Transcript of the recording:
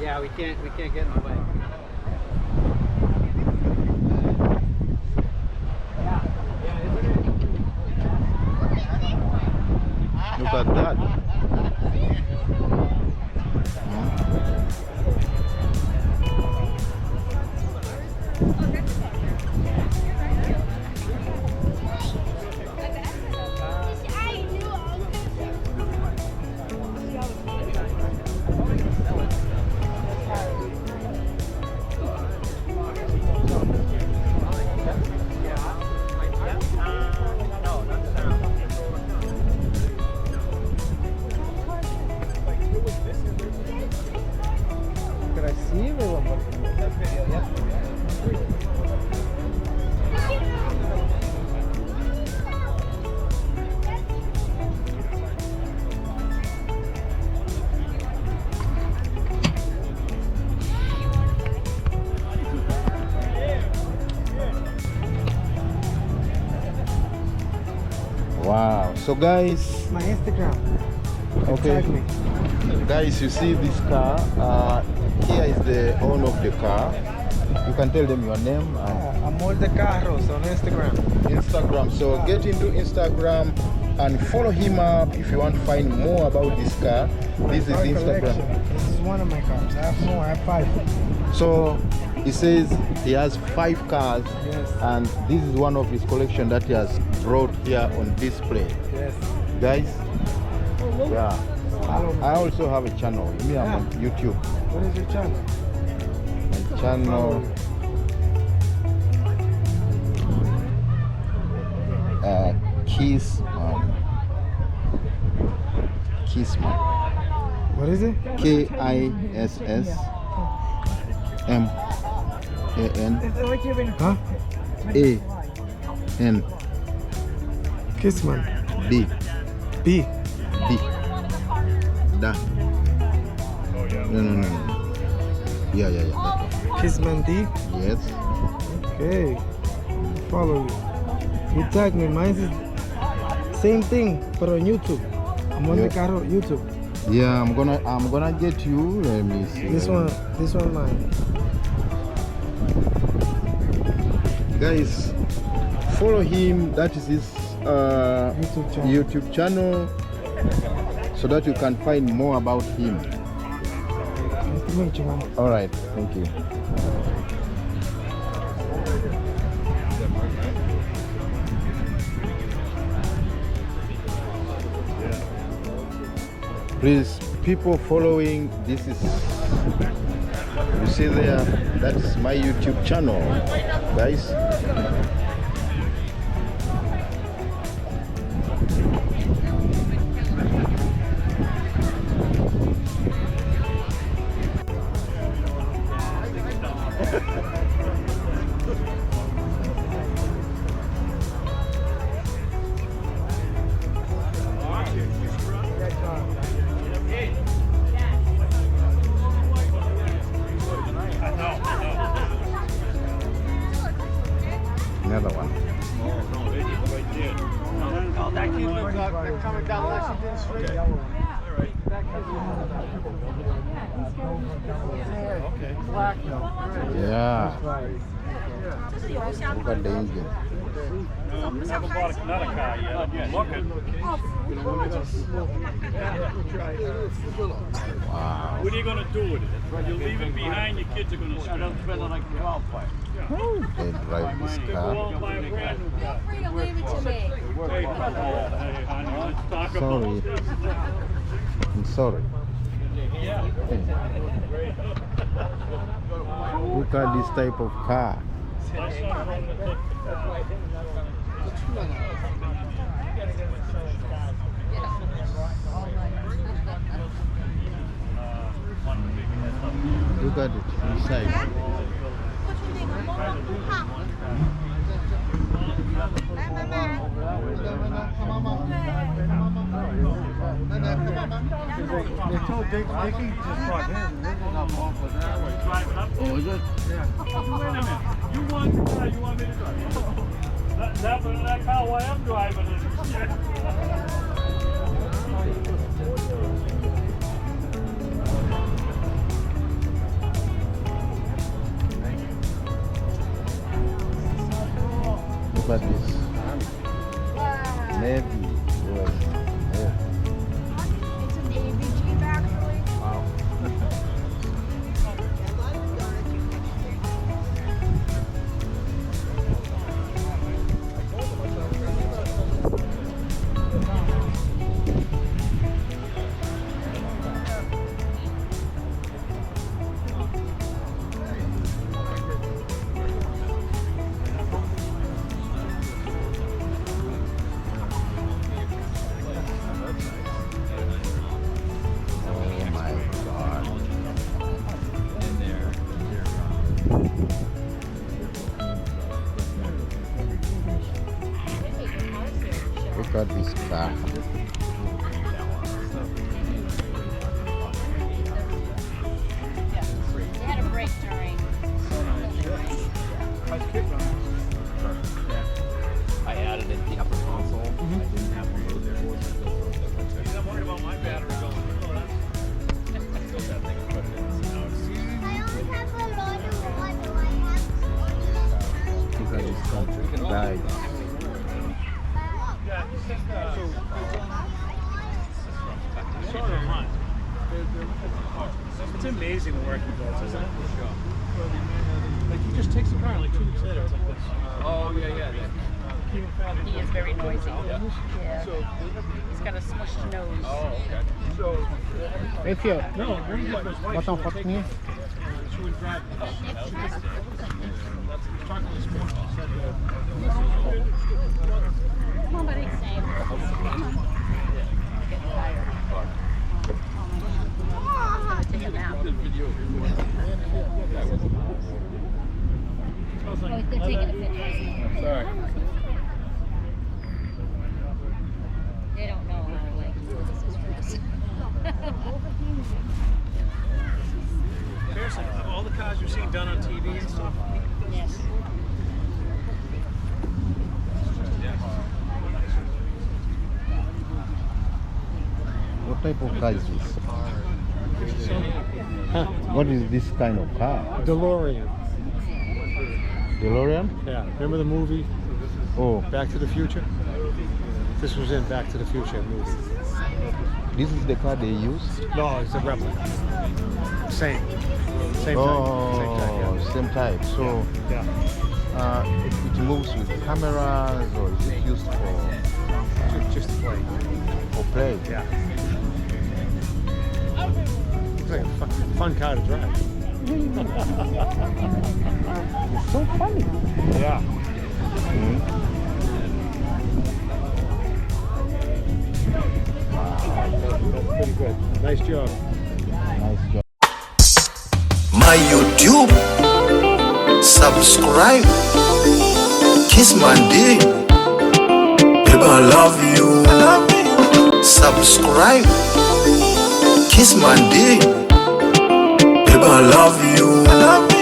Yeah, we can't get in the way. Look at that. Wow. So guys, My Instagram. okay. Guys, you see this car. Here is the owner of the car. You can tell them your name and Amor de Carros on Instagram. Instagram. So get into Instagram and follow him up if you want to find more about this car. This is Car Instagram. collection. This is one of my cars. I have more. I have 5. So he says he has 5 cars, Yes. and this is one of his collection that he has brought here on display. Yes. Guys, yeah. Follow me. I also have a channel. Me, I'm on YouTube. What is your channel? My channel, Kissman. What is it? Kissman. Huh? A-N Kissman. D. B. D. Da. No. Yeah. Kissman.d. Yes. Okay. Follow you. You tag me. Mine is same thing, but on YouTube. Amor de Carro YouTube. Yeah, I'm gonna get you. Let me see. This one mine. Guys, follow him. That is his YouTube channel. YouTube channel, so that you can find more about him. Nice to meet you, man. All right, thank you. Please, people following, this is, you see there, that's my YouTube channel, guys. Another one. They're coming down Lexington Street. Yeah. Look at the engine. I haven't bought another car yet. I'm looking. Wow. What are you going to do with it? You leave it behind, your kids are going to spend it like a golf bike. They drive this Go car. out and buy a brand new car. Free to leave it to me. Hey, honey, let's talk Sorry. about this. I'm sorry. Look at this type of car. My son wanted to take Look at it inside. They told Dick Dickie just brought his and this is up off of that way. Driving up. Oh, is it? Yeah. Wait a minute. You want the car, you want me to drive? That's happening in that car while I'm driving it. Look at this. Maybe. Yeah. It's an ABG actually. Wow. Oh my God. Look at this car. They had a break during. I added it the upper console. I didn't have to go there. I'm worried about my battery going. I built that thing and put it in. So now it's I only have a lot of water. I have Look at this car. Died. It's amazing the work he does, isn't it? Like he just takes the car and like 2 weeks later it's like this. oh yeah. He is very noisy. Yeah. He's got a smushed nose. Oh, okay. If you No, when he goes white, bota foto comigo. she would drive. She just talking this morning. She said Come on, buddy. Get tired. Take a nap. Oh, they're taking a picture. Sorry. They don't know how like this is for us. Seriously, of all the cars you've seen done on TV and stuff. Yes. What type of car is this? What is this kind of car? DeLorean. DeLorean? Yeah. Remember the movie Oh, Back to the Future? This was in Back to the Future movie. this is the car they use? No, it's a replica. Same. Same Oh, type. same type. So Yeah. it moves with cameras, or is it used Just to play. for play? Yeah. It's like a fun car to drive. It's so funny. Yeah. That's pretty good. Nice job. Nice job. My YouTube, subscribe, Kissman.d, baby I love you, subscribe, Kissman.d, baby I love you.